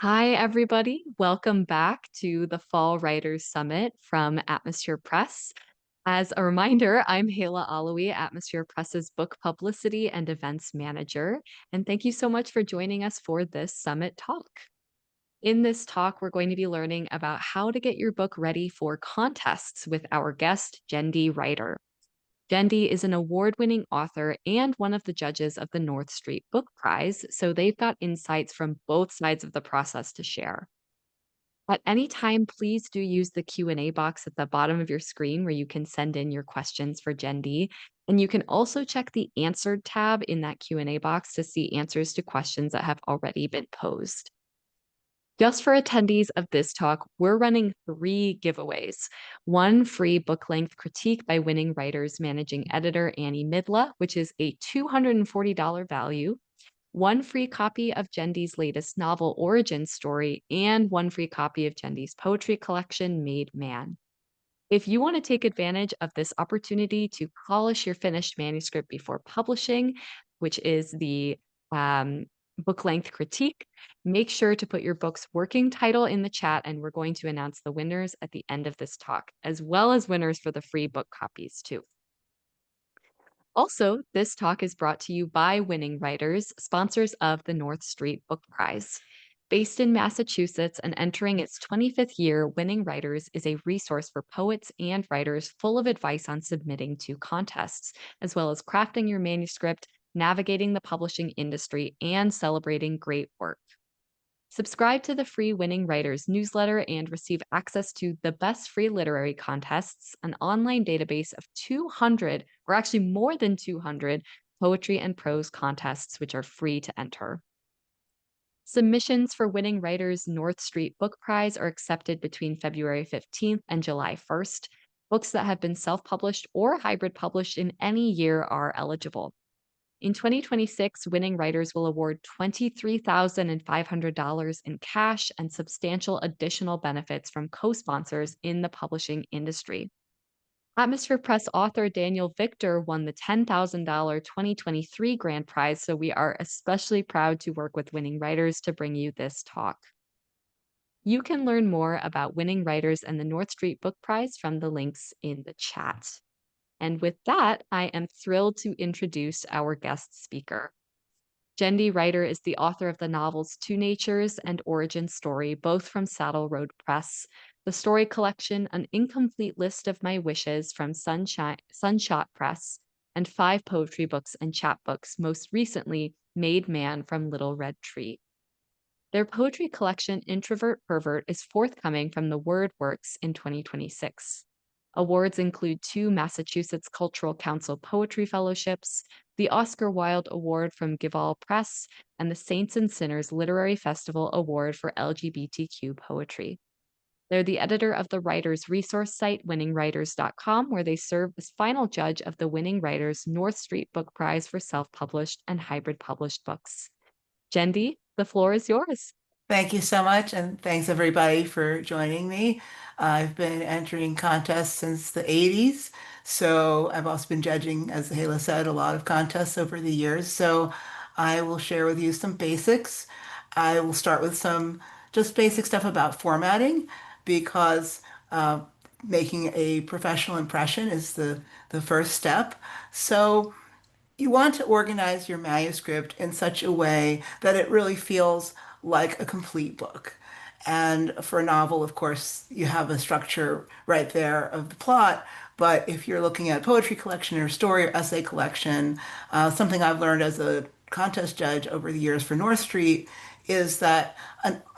Hi, everybody. Welcome back to the Fall Writers Summit from Atmosphere Press. As a reminder, I'm Hala Alawi, Atmosphere Press's book publicity and events manager. And thank you so much for joining us for this summit talk. In this talk, we're going to be learning about how to get your book ready for contests with our guest, Jendi Reiter. Jendi is an award winning author and one of the judges of the North Street Book Prize, so they've got insights from both sides of the process to share. At any time, please do use the Q&A box at the bottom of your screen where you can send in your questions for Jendi. And you can also check the answered tab in that Q&A box to see answers to questions that have already been posed. Just for attendees of this talk, we're running 3 giveaways. One free book-length critique by winning writers managing editor Annie Midla, which is a $240 value. One free copy of Jendi's latest novel origin story, and one free copy of Jendi's poetry collection, Made Man. If you want to take advantage of this opportunity to polish your finished manuscript before publishing, which is the book length critique, make sure to put your book's working title in the chat, and we're going to announce the winners at the end of this talk, as well as winners for the free book copies, too. Also, this talk is brought to you by Winning Writers, sponsors of the North Street Book Prize. Based in Massachusetts and entering its 25th year, Winning Writers is a resource for poets and writers full of advice on submitting to contests, as well as crafting your manuscript, navigating the publishing industry, and celebrating great work. Subscribe to the free Winning Writers newsletter and receive access to the best free literary contests, an online database of 200, or actually more than 200, poetry and prose contests, which are free to enter. Submissions for Winning Writers North Street Book Prize are accepted between February 15th and July 1st. Books that have been self-published or hybrid published in any year are eligible. In 2026, Winning Writers will award $23,500 in cash and substantial additional benefits from co-sponsors in the publishing industry. Atmosphere Press author Daniel Victor won the $10,000 2023 grand prize, so we are especially proud to work with Winning Writers to bring you this talk. You can learn more about Winning Writers and the North Street Book Prize from the links in the chat. And with that, I am thrilled to introduce our guest speaker. Jendi Reiter is the author of the novels Two Natures and Origin Story, both from Saddle Road Press, the story collection An Incomplete List of My Wishes from Sunshot Press, and 5 poetry books and chapbooks, most recently Made Man from Little Red Tree. Their poetry collection Introvert Pervert is forthcoming from the Word Works in 2026. Awards include 2 Massachusetts Cultural Council Poetry Fellowships, the Oscar Wilde Award from Gival Press, and the Saints and Sinners Literary Festival Award for LGBTQ poetry. They're the editor of the writers' resource site, winningwriters.com, where they serve as final judge of the Winning Writers North Street Book Prize for self-published and hybrid published books. Jendi, the floor is yours. Thank you so much, and thanks everybody for joining me. I've been entering contests since the 80s, so I've also been judging, as Hala said, a lot of contests over the years. So I will share with you some basics. I will start with some just basic stuff about formatting because making a professional impression is the first step. So you want to organize your manuscript in such a way that it really feels like a complete book. And for a novel, of course, you have a structure right there of the plot. But if you're looking at poetry collection or story or essay collection, something I've learned as a contest judge over the years for North Street is that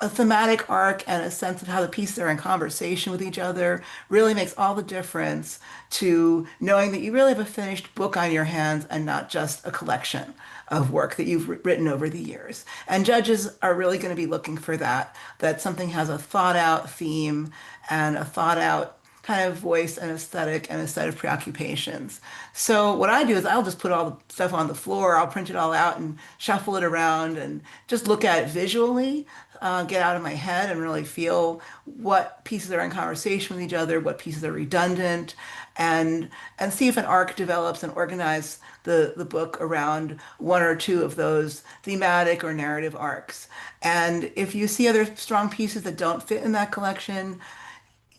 a thematic arc and a sense of how the pieces are in conversation with each other really makes all the difference to knowing that you really have a finished book on your hands and not just a collection of work that you've written over the years. And judges are really going to be looking for that, that something has a thought out theme and a thought out kind of voice an aesthetic and a set of preoccupations. So what I do is I'll just put all the stuff on the floor, I'll print it all out and shuffle it around and just look at it visually, get out of my head and really feel what pieces are in conversation with each other, what pieces are redundant, and see if an arc develops and organize the book around one or two of those thematic or narrative arcs. And if you see other strong pieces that don't fit in that collection,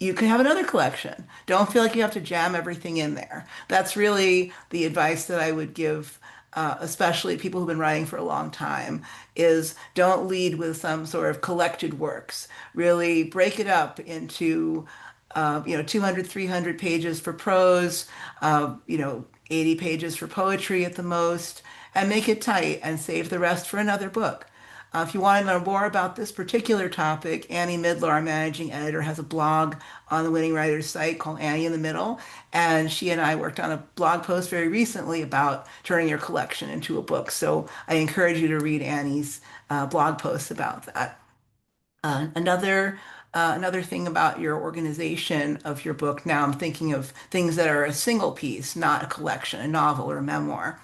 you can have another collection. Don't feel like you have to jam everything in there. That's really the advice that I would give, especially people who've been writing for a long time, is don't lead with some sort of collected works. Really break it up into, 200, 300 pages for prose, 80 pages for poetry at the most, and make it tight and save the rest for another book. If you want to know more about this particular topic, Annie Midler, our managing editor, has a blog on the Winning Writers site called Annie in the Middle. And she and I worked on a blog post very recently about turning your collection into a book. So I encourage you to read Annie's blog post about that. Another thing about your organization of your book, now I'm thinking of things that are a single piece, not a collection, a novel or a memoir.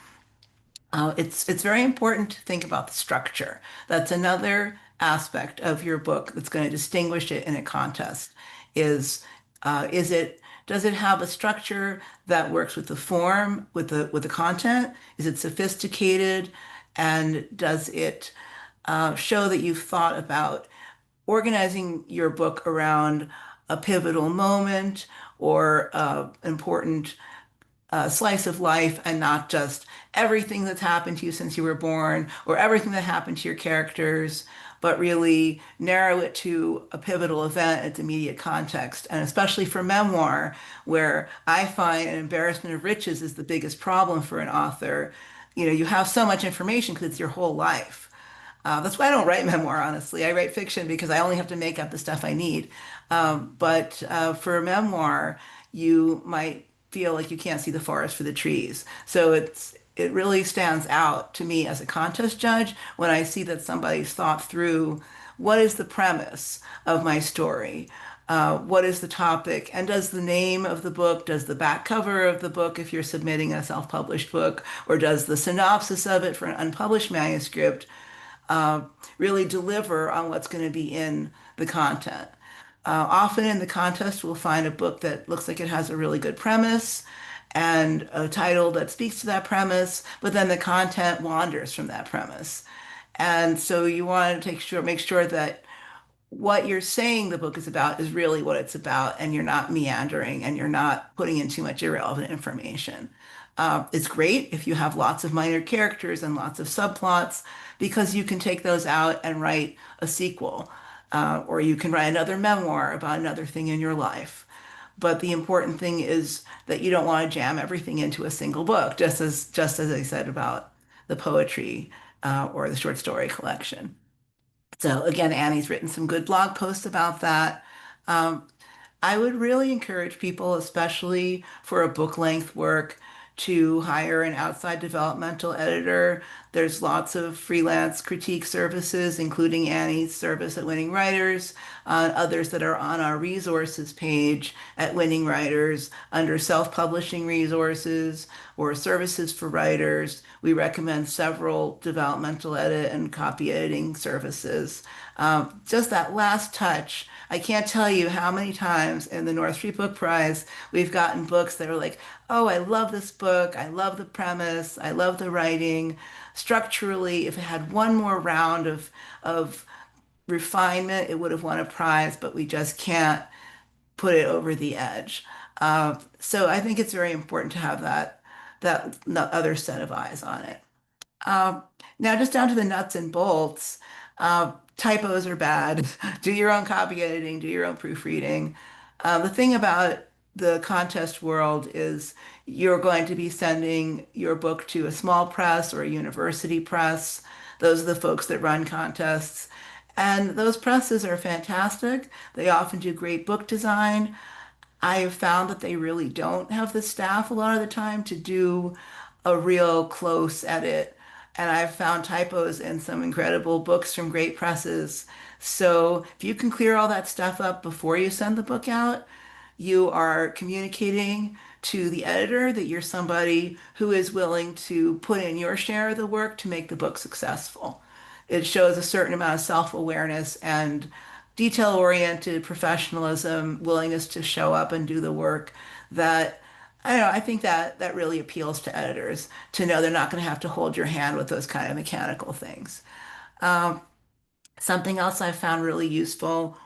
It's very important to think about the structure. That's another aspect of your book that's going to distinguish it in a contest. Is it does it have a structure that works with the form, with the content? Is it sophisticated? And does it show that you've thought about organizing your book around a pivotal moment or important slice of life and not just everything that's happened to you since you were born or everything that happened to your characters, but really narrow it to a pivotal event, its immediate context. And especially for memoir, where I find an embarrassment of riches is the biggest problem for an author. You have so much information because it's your whole life. That's why I don't write memoir, honestly. I write fiction because I only have to make up the stuff I need. But for a memoir, you might feel like you can't see the forest for the trees. So it really stands out to me as a contest judge when I see that somebody's thought through what is the premise of my story. What is the topic? And does the name of the book, does the back cover of the book, if you're submitting a self-published book, or does the synopsis of it for an unpublished manuscript uh, really deliver on what's going to be in the content. Often in the contest, we'll find a book that looks like it has a really good premise and a title that speaks to that premise, but then the content wanders from that premise. And so you want to make sure that what you're saying the book is about is really what it's about, and you're not meandering and you're not putting in too much irrelevant information. It's great if you have lots of minor characters and lots of subplots because you can take those out and write a sequel, or you can write another memoir about another thing in your life. But the important thing is that you don't want to jam everything into a single book, just as I said about the poetry or the short story collection. So again, Annie's written some good blog posts about that. Um, I would really encourage people, especially for a book length work, to hire an outside developmental editor. There's lots of freelance critique services, including Annie's service at Winning Writers, others that are on our resources page at Winning Writers under self-publishing resources or services for writers. We recommend several developmental edit and copy editing services. Just that last touch. I can't tell you how many times in the North Street Book Prize we've gotten books that are like, oh, I love this book. I love the premise. I love the writing. Structurally, if it had one more round of refinement, it would have won a prize, but we just can't put it over the edge. So I think it's very important to have that other set of eyes on it. Um, Now, just down to the nuts and bolts. Typos are bad. Do your own copy editing, do your own proofreading. The thing about the contest world is you're going to be sending your book to a small press or a university press. Those are the folks that run contests. And those presses are fantastic. They often do great book design. I have found that they really don't have the staff a lot of the time to do a real close edit. And I've found typos in some incredible books from great presses. So if you can clear all that stuff up before you send the book out, you are communicating to the editor that you're somebody who is willing to put in your share of the work to make the book successful. It shows a certain amount of self-awareness and detail-oriented professionalism, willingness to show up and do the work that I don't know, I think that that really appeals to editors to know they're not going to have to hold your hand with those kind of mechanical things. Something else I found really useful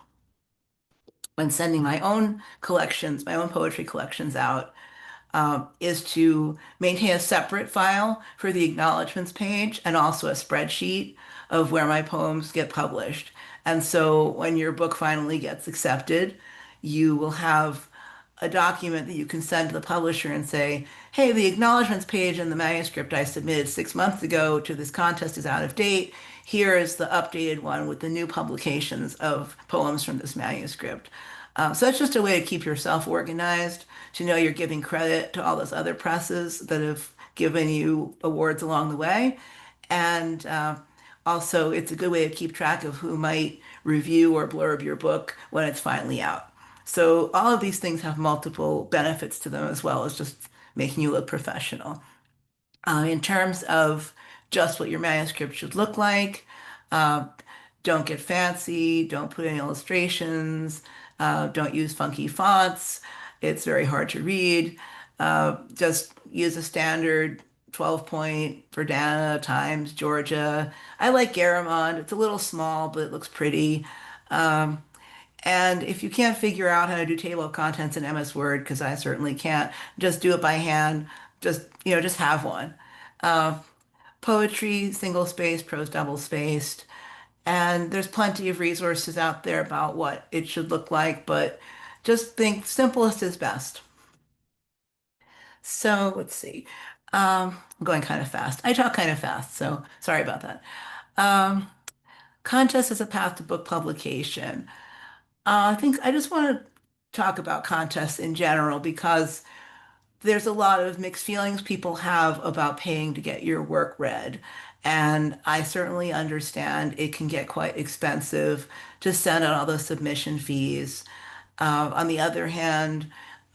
when sending my own collections, my own poetry collections out, is to maintain a separate file for the acknowledgments page and also a spreadsheet of where my poems get published. And so when your book finally gets accepted, you will have a document that you can send to the publisher and say, hey, the acknowledgments page in the manuscript I submitted 6 months ago to this contest is out of date. Here is the updated one with the new publications of poems from this manuscript. So that's just a way to keep yourself organized, to know you're giving credit to all those other presses that have given you awards along the way. And also, it's a good way to keep track of who might review or blurb your book when it's finally out. So all of these things have multiple benefits to them as well as just making you look professional. In terms of just what your manuscript should look like, uh, don't get fancy, don't put in illustrations, don't use funky fonts. It's very hard to read. Just use a standard 12 point Verdana times Georgia. I like Garamond. It's a little small, but it looks pretty. Um, and if you can't figure out how to do table of contents in MS Word, because I certainly can't, just do it by hand. Just have one. Uh, Poetry, single spaced, prose double spaced. And there's plenty of resources out there about what it should look like, but just think simplest is best. So let's see. I'm going kind of fast. I talk kind of fast, so sorry about that. Um, Contest as a path to book publication. I think I just want to talk about contests in general because there's a lot of mixed feelings people have about paying to get your work read. And I certainly understand it can get quite expensive to send out all those submission fees. On the other hand,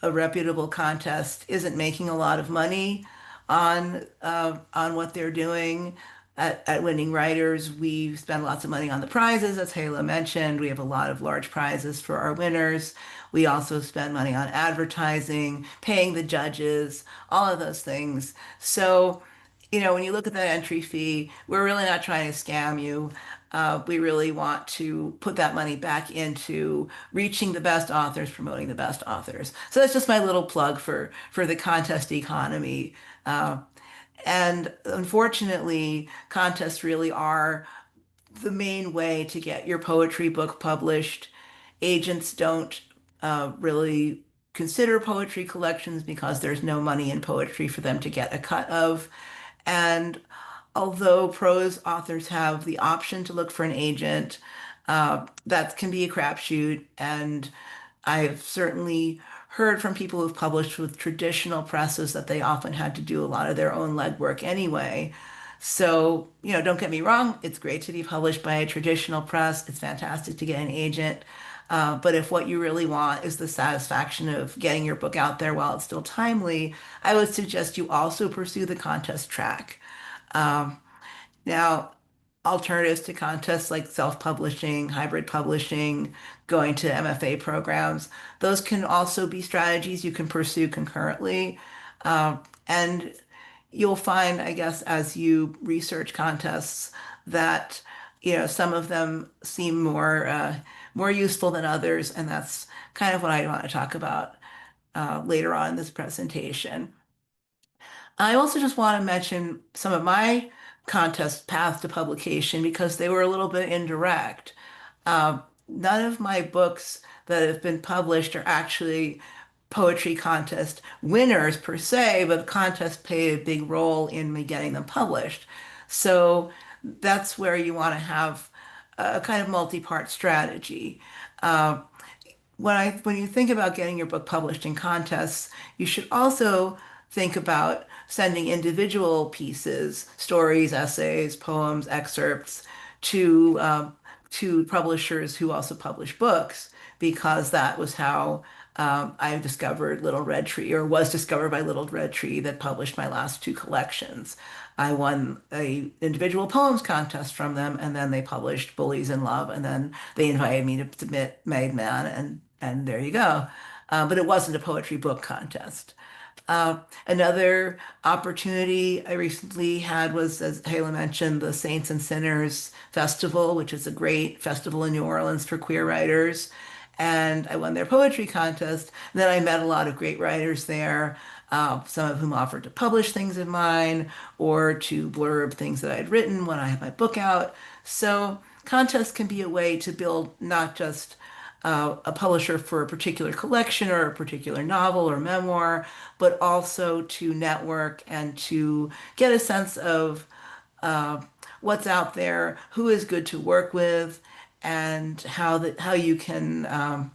a reputable contest isn't making a lot of money on what they're doing. At Winning Writers, we spend lots of money on the prizes, as Hala mentioned. We have a lot of large prizes for our winners. We also spend money on advertising, paying the judges, all of those things. So, when you look at that entry fee, we're really not trying to scam you. We really want to put that money back into reaching the best authors, promoting the best authors. So that's just my little plug for the contest economy. Uh, and unfortunately, contests really are the main way to get your poetry book published. Agents don't really consider poetry collections because there's no money in poetry for them to get a cut of. And although prose authors have the option to look for an agent, that can be a crapshoot. And I've certainly heard from people who've published with traditional presses that they often had to do a lot of their own legwork anyway. So, don't get me wrong, it's great to be published by a traditional press. It's fantastic to get an agent. But if what you really want is the satisfaction of getting your book out there while it's still timely, I would suggest you also pursue the contest track. Um, Now, alternatives to contests like self-publishing, hybrid publishing, going to MFA programs, those can also be strategies you can pursue concurrently. And you'll find, I guess, as you research contests that, some of them seem more useful than others, and that's kind of what I want to talk about later on in this presentation. I also just want to mention some of my contest paths to publication because they were a little bit indirect. None of my books that have been published are actually poetry contest winners per se, but the contest played a big role in me getting them published. So that's where you want to have a kind of multi-part strategy. Uh, when you think about getting your book published in contests, you should also think about sending individual pieces, stories, essays, poems, excerpts to publishers who also publish books, because that was how I discovered Little Red Tree, or was discovered by Little Red Tree, that published my last two collections. I won a individual poems contest from them, and then they published Bullies in Love, and then they invited me to submit Made Man, and there you go. But it wasn't a poetry book contest. Another opportunity I recently had was, as Hala mentioned, the Saints and Sinners Festival, which is a great festival in New Orleans for queer writers. And I won their poetry contest. And then I met a lot of great writers there, some of whom offered to publish things of mine or to blurb things that I'd written when I had my book out. So contests can be a way to build not just a publisher for a particular collection or a particular novel or memoir, but also to network and to get a sense of uh, what's out there, who is good to work with, and how you can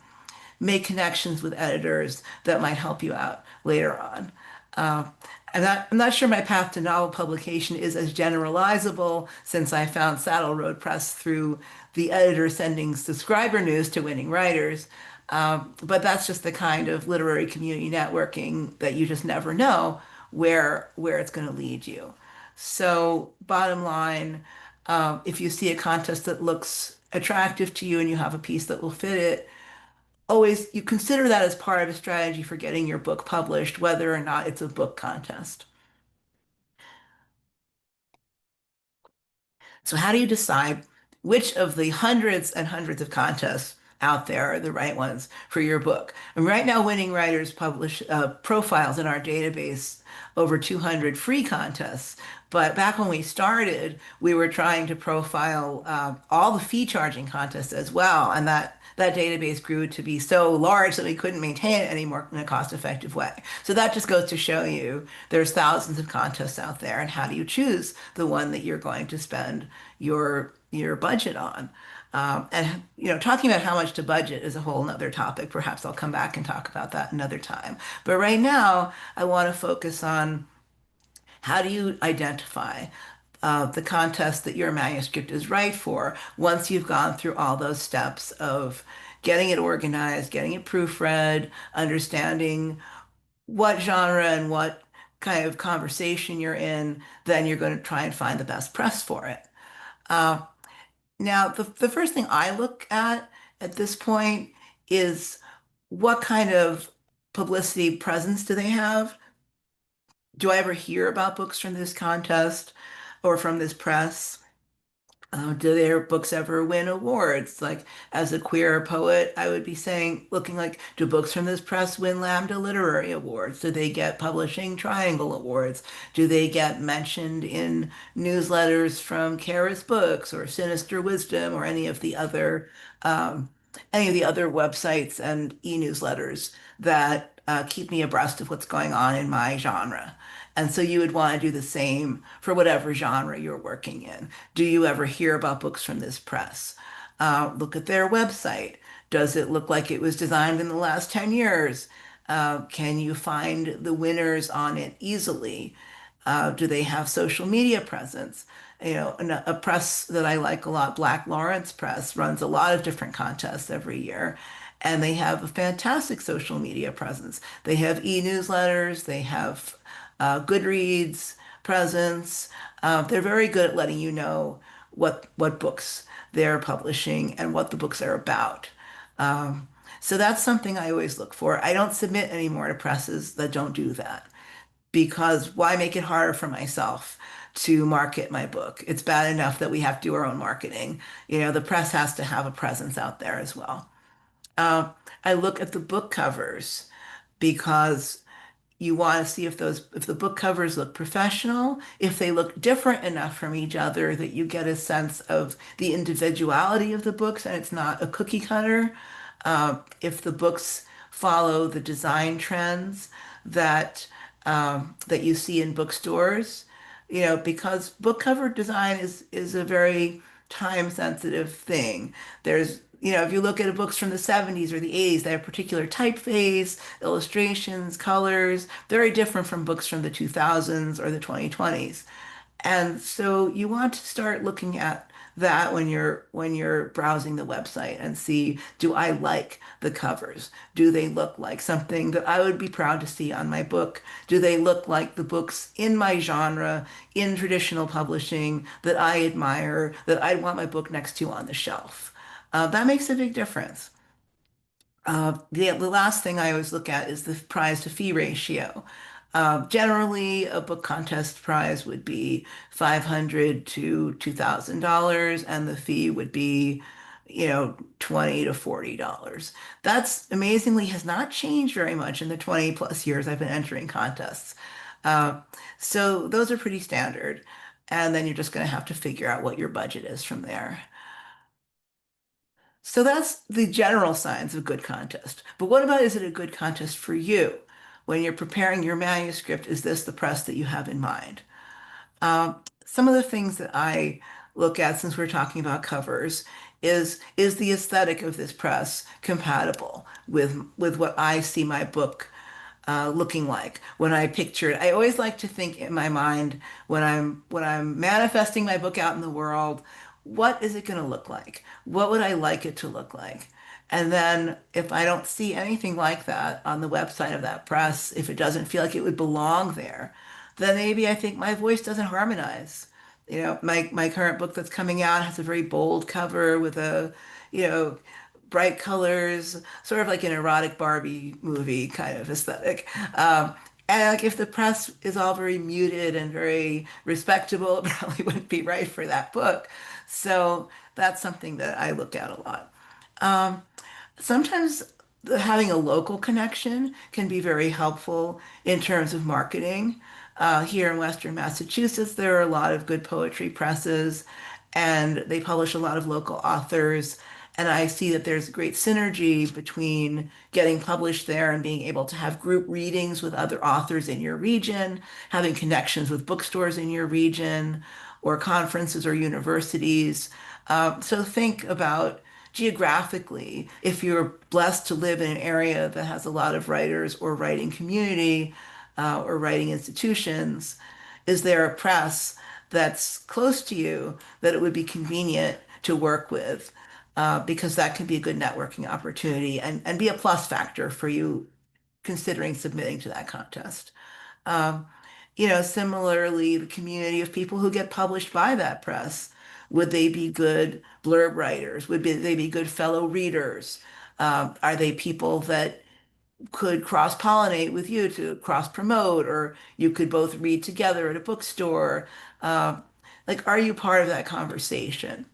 make connections with editors that might help you out later on. Uh, I'm not sure my path to novel publication is as generalizable since I found Saddle Road Press through the editor sending subscriber news to winning writers. But that's just the kind of literary community networking that you just never know where it's going to lead you. So, bottom line, if you see a contest that looks attractive to you and you have a piece that will fit it, always you consider that as part of a strategy for getting your book published, whether or not it's a book contest. So how do you decide which of the hundreds and hundreds of contests out there are the right ones for your book? And right now, Winning Writers publish profiles in our database over 200 free contests. But back when we started, we were trying to profile all the fee charging contests as well. And that database grew to be so large that we couldn't maintain it anymore in a cost-effective way. So that just goes to show you there's thousands of contests out there, and how do you choose the one that you're going to spend your budget on? And talking about how much to budget is a whole nother topic. Perhaps I'll come back and talk about that another time. But right now, I want to focus on how do you identify the contest that your manuscript is right for once you've gone through all those steps of getting it organized, getting it proofread, understanding what genre and what kind of conversation you're in, then you're going to try and find the best press for it. Uh, Now, the first thing I look at this point is what kind of publicity presence do they have? Do I ever hear about books from this contest or from this press? Do their books ever win awards? Like, as a queer poet, I would be saying, looking like, do books from this press win Lambda Literary Awards? Do they get Publishing Triangle Awards? Do they get mentioned in newsletters from Kara's Books or Sinister Wisdom or um, any of the other websites and e-newsletters that keep me abreast of what's going on in my genre? And so you would want to do the same for whatever genre you're working in. Do you ever hear about books from this press? Look at their website. Does it look like it was designed in the last 10 years? Can you find the winners on it easily? Do they have social media presence? A press that I like a lot, Black Lawrence Press, runs a lot of different contests every year, and they have a fantastic social media presence. They have e-newsletters, they have Goodreads presence. They're very good at letting you know what books they're publishing and what the books are about. Um, so that's something I always look for. I don't submit anymore to presses that don't do that, because why make it harder for myself to market my book? It's bad enough that we have to do our own marketing. The press has to have a presence out there as well. Uh, I look at the book covers because you want to see if the book covers look professional, if they look different enough from each other that you get a sense of the individuality of the books and it's not a cookie cutter. If the books follow the design trends that you see in bookstores, because book cover design is a very time sensitive thing. If you look at books from the 70s or the 80s, they have particular typeface, illustrations, colors, very different from books from the 2000s or the 2020s. And so you want to start looking at that when you're browsing the website and see, do I like the covers? Do they look like something that I would be proud to see on my book? Do they look like the books in my genre, in traditional publishing that I admire, that I'd want my book next to on the shelf? That makes a big difference. The last thing I always look at is the prize to fee ratio. Generally, a book contest prize would be $500 to $2,000, and the fee would be, $20 to $40. That's amazingly has not changed very much in the 20 plus years I've been entering contests. Uh, so those are pretty standard. And then you're just going to have to figure out what your budget is from there. So that's the general signs of a good contest. But what about, is it a good contest for you? When you're preparing your manuscript, is this the press that you have in mind? Some of the things that I look at, since we're talking about covers, is the aesthetic of this press compatible with what I see my book looking like when I picture it. I always like to think in my mind when I'm manifesting my book out in the world, what is it going to look like? What would I like it to look like? And then if I don't see anything like that on the website of that press, if it doesn't feel like it would belong there, then maybe I think my voice doesn't harmonize. My current book that's coming out has a very bold cover with you know, bright colors, sort of like an erotic Barbie movie kind of aesthetic. And like if the press is all very muted and very respectable, it probably wouldn't be right for that book. So that's something that I look at a lot. Sometimes having a local connection can be very helpful in terms of marketing. Here in Western Massachusetts, there are a lot of good poetry presses, and they publish a lot of local authors. And I see that there's great synergy between getting published there and being able to have group readings with other authors in your region, having connections with bookstores in your region, or conferences or universities. So think about geographically, if you're blessed to live in an area that has a lot of writers or writing community or writing institutions, is there a press that's close to you that it would be convenient to work with? Because that can be a good networking opportunity and be a plus factor for you considering submitting to that contest. Um, Similarly, the community of people who get published by that press, would they be good blurb writers? They be good fellow readers? Are they people that could cross-pollinate with you to cross-promote, or you could both read together at a bookstore? Like, are you part of that conversation?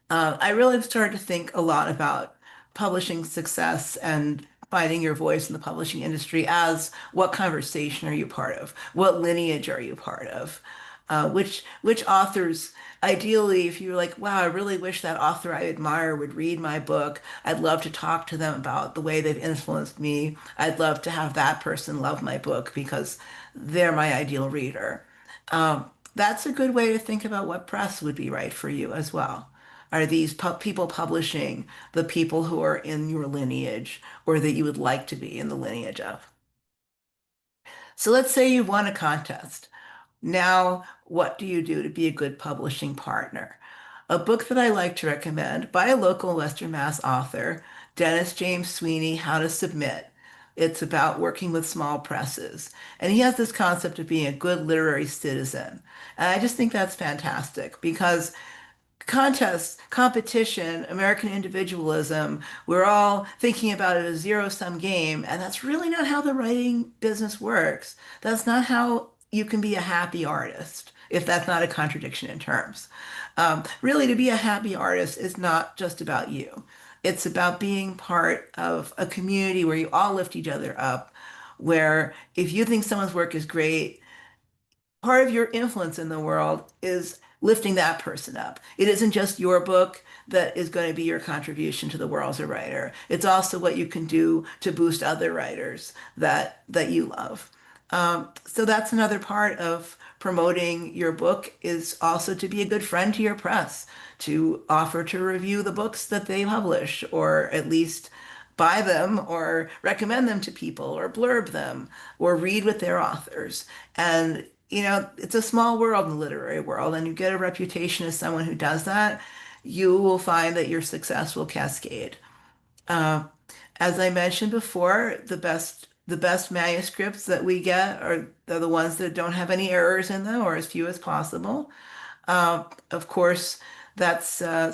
I really have started to think a lot about publishing success and finding your voice in the publishing industry as, what conversation are you part of? What lineage are you part of? Which authors, ideally, if you're like, wow, I really wish that author I admire would read my book, I'd love to talk to them about the way they've influenced me. I'd love to have that person love my book because they're my ideal reader. That's a good way to think about what press would be right for you as well. Are these people publishing the people who are in your lineage or that you would like to be in the lineage of? So let's say you won a contest. Now, what do you do to be a good publishing partner? A book that I like to recommend by a local Western Mass author, Dennis James Sweeney, How to Submit. It's about working with small presses. And he has this concept of being a good literary citizen. And I just think that's fantastic because contests, competition, American individualism, we're all thinking about it as a zero-sum game, and that's really not how the writing business works. That's not how you can be a happy artist, if that's not a contradiction in terms. Really, to be a happy artist is not just about you. It's about being part of a community where you all lift each other up, where if you think someone's work is great, part of your influence in the world is lifting that person up. It isn't just your book that is going to be your contribution to the world as a writer. It's also what you can do to boost other writers that you love. So that's another part of promoting your book, is also to be a good friend to your press, to offer to review the books that they publish, or at least buy them or recommend them to people or blurb them or read with their authors. And it's a small world in the literary world, and you get a reputation as someone who does that, you will find that your success will cascade. Uh, as I mentioned before, the best manuscripts that we get are the ones that don't have any errors in them or as few as possible. Of course, that's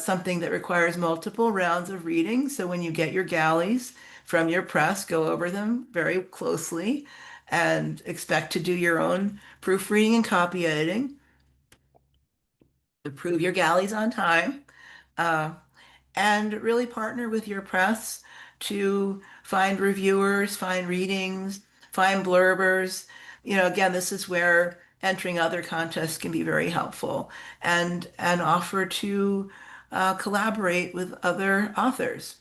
something that requires multiple rounds of reading. So when you get your galleys from your press, go over them very closely and expect to do your own proofreading and copy editing to prove your galleys on time. Uh, and really partner with your press to find reviewers, find readings, find blurbers. Again, this is where entering other contests can be very helpful and offer to collaborate with other authors.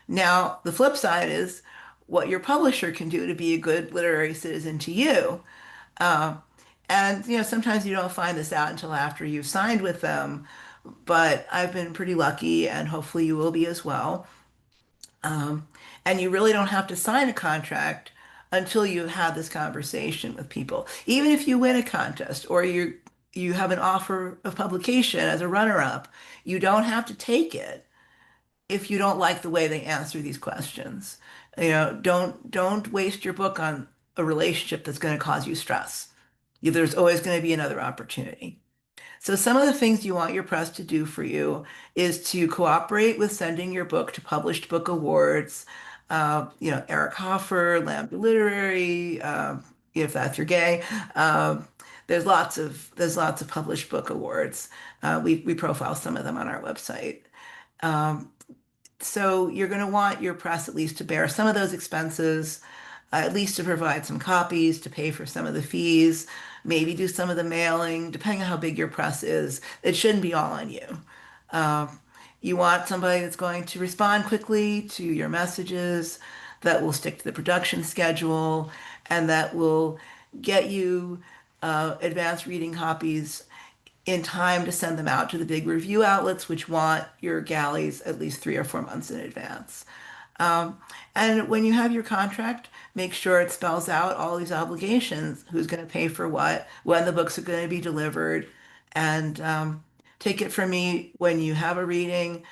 Now, the flip side is what your publisher can do to be a good literary citizen to you. Uh, and sometimes you don't find this out until after you've signed with them, but I've been pretty lucky, and hopefully you will be as well. Um, and you really don't have to sign a contract until you've had this conversation with people. Even if you win a contest or you have an offer of publication as a runner-up, you don't have to take it if you don't like the way they answer these questions. Don't waste your book on a relationship that's going to cause you stress. There's always going to be another opportunity. So some of the things you want your press to do for you is to cooperate with sending your book to published book awards. Eric Hoffer, Lambda Literary, if that's your gay. Um, there's lots of published book awards. We profile some of them on our website. Um, so you're going to want your press at least to bear some of those expenses, at least to provide some copies, to pay for some of the fees, maybe do some of the mailing, depending on how big your press is. It shouldn't be all on you. Um, you want somebody that's going to respond quickly to your messages, that will stick to the production schedule, and that will get you advanced reading copies in time to send them out to the big review outlets, which want your galleys at least 3 or 4 months in advance. Um, and when you have your contract, make sure it spells out all these obligations, who's going to pay for what, when the books are going to be delivered. And take it from me, when you have a reading,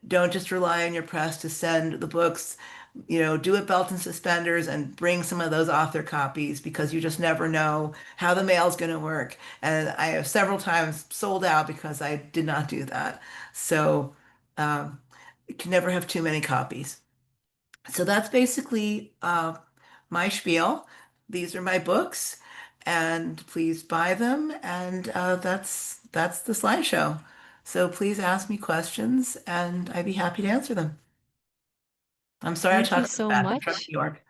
don't just rely on your press to send the books. Do it belt and suspenders and bring some of those author copies, because you just never know how the mail's going to work. And I have several times sold out because I did not do that. So you can never have too many copies. So that's basically my spiel. These are my books, and please buy them. And that's the slideshow. So please ask me questions, and I'd be happy to answer them. I'm sorry I Thank you talk so so fast. I'm from much. New York.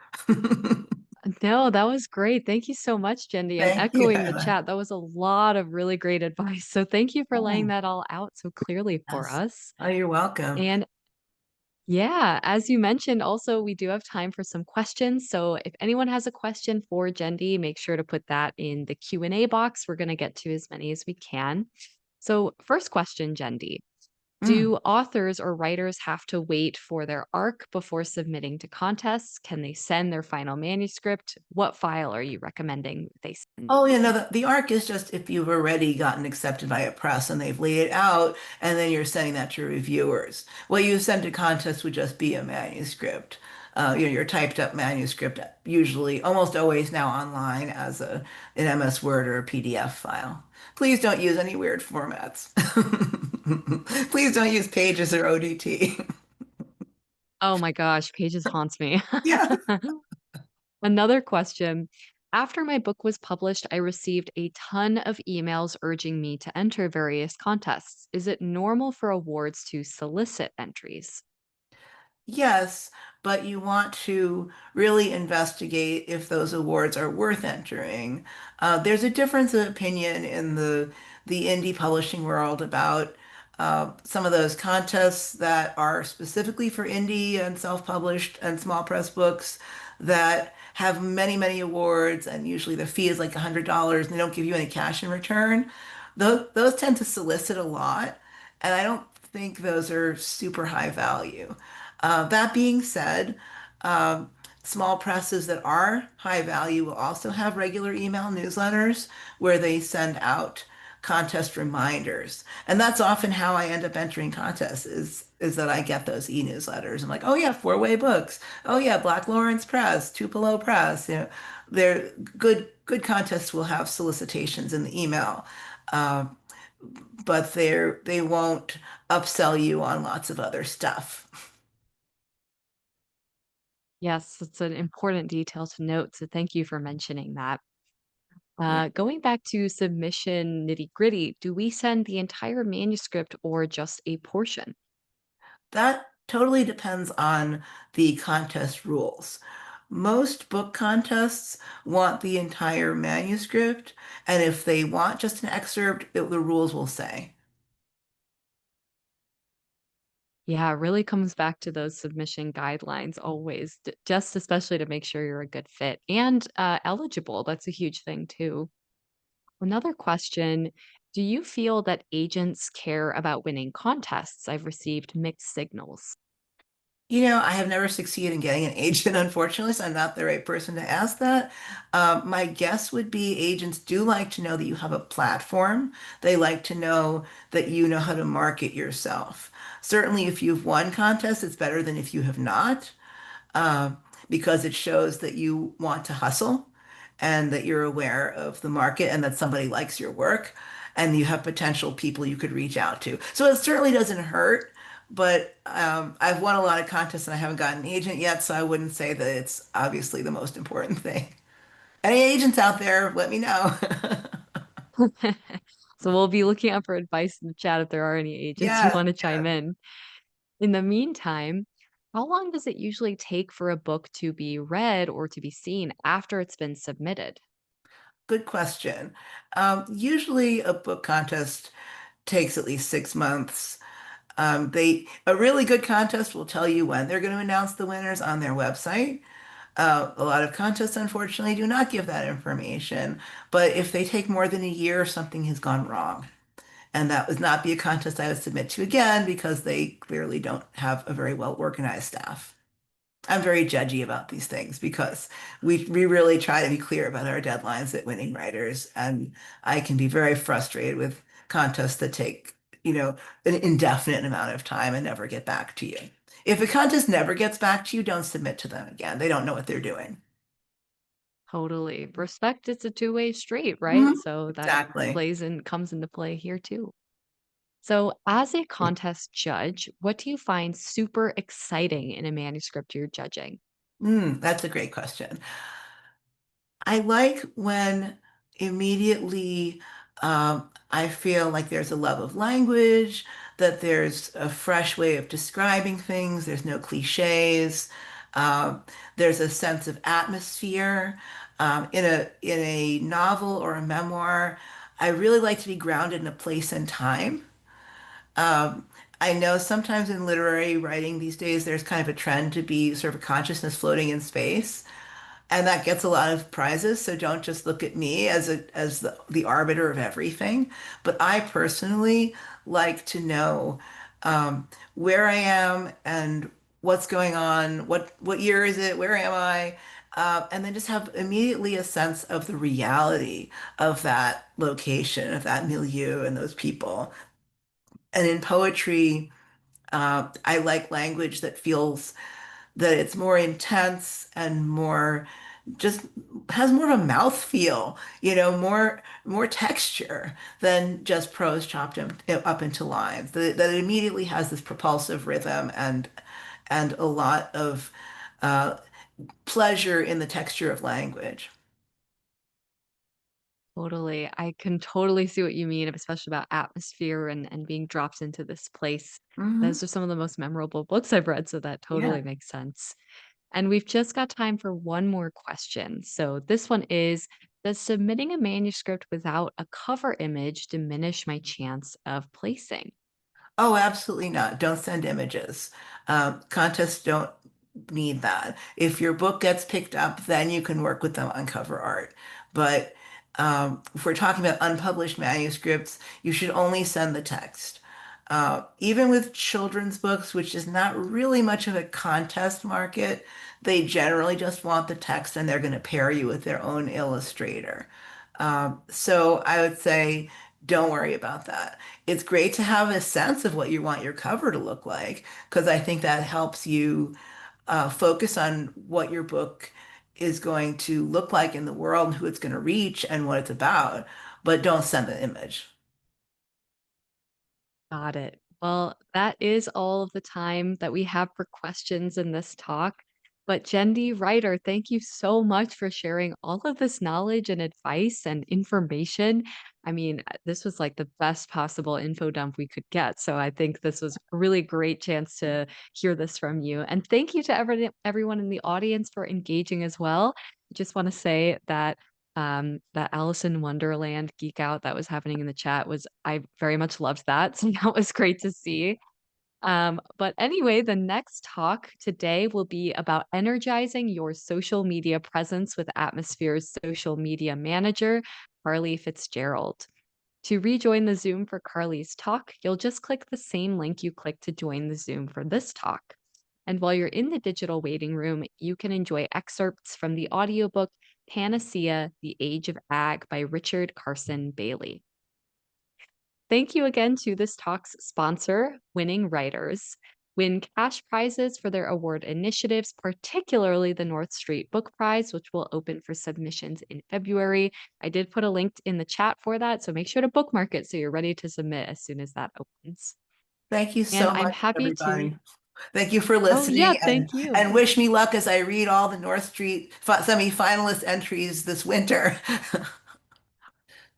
No, that was great. Thank you so much, Jendi. And Thank you, echoing the Ella. chat, that was a lot of really great advice. So thank you for laying Oh, that all out so clearly for yes. us. Oh, you're welcome. And yeah, as you mentioned, also, we do have time for some questions. So if anyone has a question for Jendi, make sure to put that in the Q&A box. We're going to get to as many as we can. So first question, Jendi. Mm. Do authors or writers have to wait for their arc before submitting to contests? Can they send their final manuscript? What file are you recommending they send? Oh, yeah, no, the arc is just if you've already gotten accepted by a press and they've laid it out, and then you're sending that to reviewers. What you send to contest would just be a manuscript, your typed up manuscript, usually almost always now online as an MS Word or a PDF file. Please don't use any weird formats. Please don't use Pages or ODT. Oh my gosh, Pages haunts me. Yeah. Another question. After my book was published, I received a ton of emails urging me to enter various contests. Is it normal for awards to solicit entries? Yes, but you want to really investigate if those awards are worth entering. There's a difference of opinion in the indie publishing world about some of those contests that are specifically for indie and self-published and small press books that have many, many awards, and usually the fee is like $100 and they don't give you any cash in return. Those tend to solicit a lot, and I don't think those are super high value. That being said, um, small presses that are high value will also have regular email newsletters where they send out contest reminders. And that's often how I end up entering contests is that I get those e-newsletters. I'm like, oh yeah, Four-Way Books. Oh yeah, Black Lawrence Press, Tupelo Press. They're good contests will have solicitations in the email. Um, but they won't upsell you on lots of other stuff. Yes, it's an important detail to note, so thank you for mentioning that. Yeah. Going back to submission nitty-gritty, do we send the entire manuscript or just a portion? That totally depends on the contest rules. Most book contests want the entire manuscript, and if they want just an excerpt, the rules will say. Yeah, it really comes back to those submission guidelines always, just especially to make sure you're a good fit and eligible. That's a huge thing, too. Another question. Do you feel that agents care about winning contests? I've received mixed signals. I have never succeeded in getting an agent, unfortunately, so I'm not the right person to ask that. My guess would be agents do like to know that you have a platform. They like to know that you know how to market yourself. Certainly, if you've won contests, it's better than if you have not, uh, because it shows that you want to hustle and that you're aware of the market and that somebody likes your work and you have potential people you could reach out to. So it certainly doesn't hurt, but I've won a lot of contests and I haven't gotten an agent yet, so I wouldn't say that it's obviously the most important thing. Any agents out there, let me know. So we'll be looking out for advice in the chat if there are any agents who Yes, want to yes. chime in. In the meantime, how long does it usually take for a book to be read or to be seen after it's been submitted? Good question. Usually a book contest takes at least 6 months. A really good contest will tell you when they're going to announce the winners on their website. A lot of contests, unfortunately, do not give that information. But if they take more than a year, something has gone wrong. And that would not be a contest I would submit to again because they clearly don't have a very well organized staff. I'm very judgy about these things because we really try to be clear about our deadlines at Winning Writers, and I can be very frustrated with contests that take, an indefinite amount of time and never get back to you. If a contest never gets back to you, don't submit to them again. They don't know what they're doing. Totally. Respect, it's a two-way street, right? Mhm. So that Exactly. plays and comes into play here too. So, as a contest judge, what do you find super exciting in a manuscript you're judging? That's a great question. I like when immediately I feel like there's a love of language, that there's a fresh way of describing things, there's no cliches, um, there's a sense of atmosphere. In a novel or a memoir, I really like to be grounded in a place and time. Um, I know sometimes in literary writing these days, there's kind of a trend to be sort of a consciousness floating in space. And that gets a lot of prizes, so don't just look at me as the arbiter of everything. But I personally like to know where I am and what's going on, what year is it, where am I, and then just have immediately a sense of the reality of that location, of that milieu, and those people. And in poetry, I like language that feels that it's more intense and more just has more of a mouth feel, more texture than just prose chopped up into lines. That it immediately has this propulsive rhythm and a lot of uh, pleasure in the texture of language. Totally. I can totally see what you mean, especially about atmosphere and being dropped into this place. Hmm. Those are some of the most memorable books I've read, so that Yeah. totally makes sense. And we've just got time for one more question. So this one is, does submitting a manuscript without a cover image diminish my chance of placing? Oh, absolutely not. Don't send images. Contests don't need that. If your book gets picked up, then you can work with them on cover art. But if we're talking about unpublished manuscripts, you should only send the text. Even with children's books, which is not really much of a contest market, they generally just want the text and they're going to pair you with their own illustrator. So I would say don't worry about that. It's great to have a sense of what you want your cover to look like, because I think that helps you focus on what your book is going to look like in the world, who it's going to reach, and what it's about. But don't send the image. Got it. Well, that is all of the time that we have for questions in this talk. But Jendi, Reiter, thank you so much for sharing all of this knowledge and advice and information. I mean, this was like the best possible info dump we could get. So I think this was a really great chance to hear this from you. And thank you to everyone in the audience for engaging as well. I just want to say that that Alice in Wonderland geek out that was happening in the chat was I very much loved that. So that was great to see. But anyway, the next talk today will be about energizing your social media presence with Atmosphere's social media manager, Carly Fitzgerald. To rejoin the Zoom for Carly's talk, you'll just click the same link you clicked to join the Zoom for this talk. And while you're in the digital waiting room, you can enjoy excerpts from the audiobook Panacea: The Age of Ag by Richard Carson Bailey. Thank you again to this talk's sponsor, Winning Writers. Win cash prizes for their award initiatives, particularly the North Street Book Prize, which will open for submissions in February. I did put a link in the chat for that, so make sure to bookmark it so you're ready to submit as soon as that opens. Thank you And so I'm much, happy to. everybody. Thank you for Oh, yeah, listening thank you. and wish me luck as I read all the North Street semi-finalist entries this winter.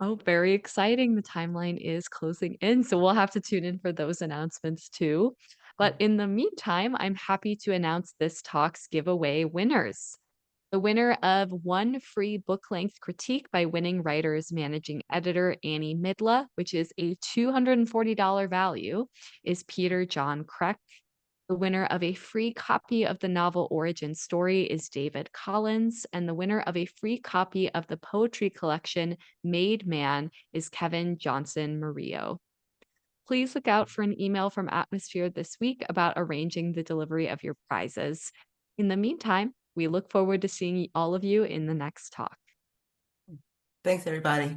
Oh, very exciting. The timeline is closing in, so we'll have to tune in for those announcements too. But in the meantime, I'm happy to announce this talk's giveaway winners. The winner of one free book-length critique by Winning Writers managing editor Annie Midla, which is a $240 value, is Peter John Kreck. The winner of a free copy of the novel Origin Story is David Collins, and the winner of a free copy of the poetry collection Made Man is Kevin Johnson Murillo. Please look out for an email from Atmosphere this week about arranging the delivery of your prizes. In the meantime, we look forward to seeing all of you in the next talk. Thanks, everybody.